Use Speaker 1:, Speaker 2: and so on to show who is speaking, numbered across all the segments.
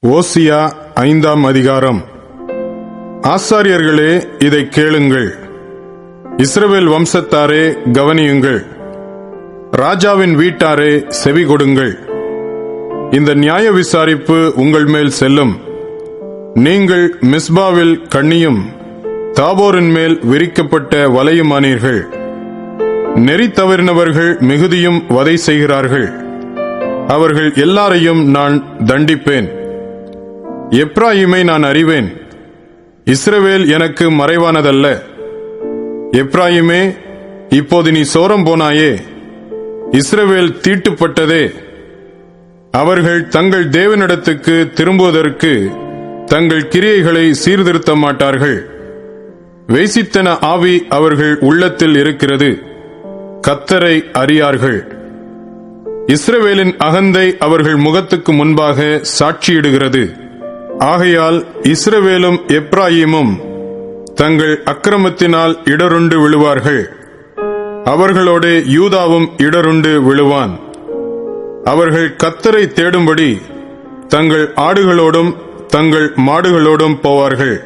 Speaker 1: ஓசியா 5ஆம் அதிகாரம். ஆசாரியர்களே, இதை கேளுங்கள். இஸ்ரவேல் வம்சத்தாரே, கவனியுங்கள். ராஜாவின் வீட்டாரே, செவி கொடுங்கள். இந்த நியாய விசாரிப்பு உங்கள் மேல் செல்லும். நீங்கள் மிஸ்பாவில் கண்ணியும் தாபோரின் மேல் விரிக்கப்பட்ட வலையுமானீர்கள். நெறி தவறினவர்கள் மிகுதியும் வதை செய்கிறார்கள். அவர்கள் எல்லாரையும் நான் தண்டிப்பேன். எப்ராயிமை நான் அறிவேன். இஸ்ரவேல் எனக்கு மறைவானதல்ல. எப்ராயிமே, இப்போது நீ சோரம் போனாயே. இஸ்ரவேல் தீட்டுப்பட்டதே. அவர்கள் தங்கள் தேவனிடத்துக்கு திரும்புவதற்கு தங்கள் கிரியைகளை சீர்திருத்த மாட்டார்கள். வேசித்தன ஆவி அவர்கள் உள்ளத்தில் இருக்கிறது. கர்த்தரை அறியார்கள். இஸ்ரவேலின் அகந்தை அவர்கள் முகத்துக்கு முன்பாக சாட்சியிடுகிறது. ஆகையால் இஸ்ரவேலும் எப்ராயிமும் தங்கள் அக்கிரமத்தினால் இடருண்டு விழுவார்கள். அவர்களோடு யூதாவும் இடருண்டு விழுவான். அவர்கள் கர்த்தரை தேடும்படி தங்கள் ஆடுகளோடும் தங்கள் மாடுகளோடும் போவார்கள்.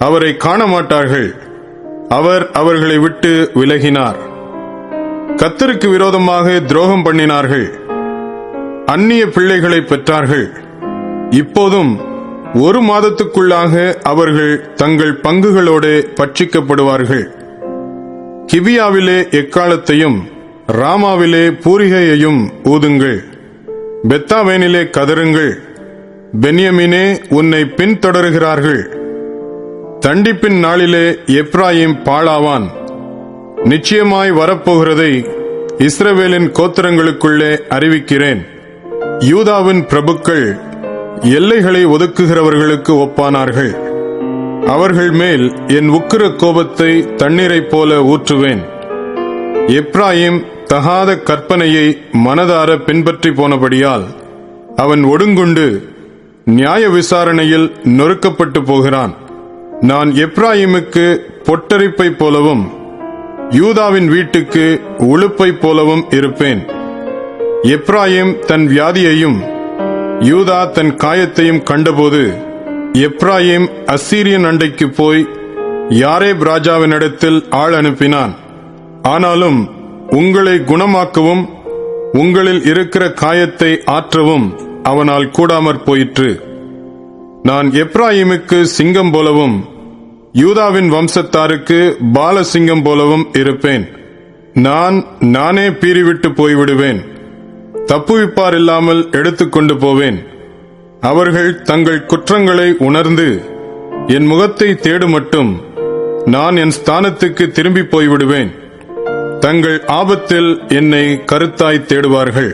Speaker 1: அவரை காணமாட்டார்கள். அவர் அவர்களை விட்டு விலகினார். கர்த்தருக்கு விரோதமாக துரோகம் பண்ணினார்கள். அந்நிய பிள்ளைகளை பெற்றார்கள். இப்போதும் 1 மாதத்துக்குள்ளாக அவர்கள் தங்கள் பங்குகளோடு பட்சிக்கப்படுவார்கள். கிபியாவிலே எக்காலத்தையும் ராமாவிலே பூரிகையையும் ஊதுங்கள். பெத்தாவேனிலே கதறுங்கள். பென்யமீனே, உன்னை பின்தொடருகிறார்கள். தண்டிப்பின் நாளிலே எப்ராயிம் பாழாவான். நிச்சயமாய் வரப்போகிறதை இஸ்ரவேலின் கோத்திரங்களுக்குள்ளே அறிவிக்கிறேன். யூதாவின் பிரபுக்கள் எல்லைகளை ஒதுக்குகிறவர்களுக்கு ஒப்பானார்கள். அவர்கள் மேல் என் உக்கிர கோபத்தை தண்ணீரைப் போல ஊற்றுவேன். எப்ராயிம் தகாத கற்பனையை மனதார பின்பற்றி போனபடியால் அவன் ஒடுங்குண்டு நியாய விசாரணையில் நொறுக்கப்பட்டு போகிறான். நான் எப்ராயிமுக்கு பொட்டரிப்பைப் போலவும் யூதாவின் வீட்டுக்கு உளுப்பைப் போலவும் இருப்பேன். எப்ராயிம் தன் வியாதியையும் யூதா தன் காயத்தையும் கண்டபோது எப்ராயிம் அசீரியன் அண்டைக்கு போய் யாரேப் ராஜாவினிடத்தில் ஆள் அனுப்பினான். ஆனாலும் உங்களை குணமாக்கவும் உங்களில் இருக்கிற காயத்தை ஆற்றவும் அவனால் கூடாமற் போயிற்று. நான் எப்ராயிமுக்கு சிங்கம் போலவும் யூதாவின் வம்சத்தாருக்கு பாலசிங்கம் போலவும் இருப்பேன். நானே பீறிவிட்டு போய்விடுவேன். தப்புவிப்பார் இல்லாமல் எடுத்துக்கொண்டு போவேன். அவர்கள் தங்கள் குற்றங்களை உணர்ந்து என் முகத்தை தேடுமட்டும் நான் என் ஸ்தானத்துக்கு திரும்பி போய்விடுவேன். தங்கள் ஆபத்தில் என்னை கருத்தாய் தேடுவார்கள்.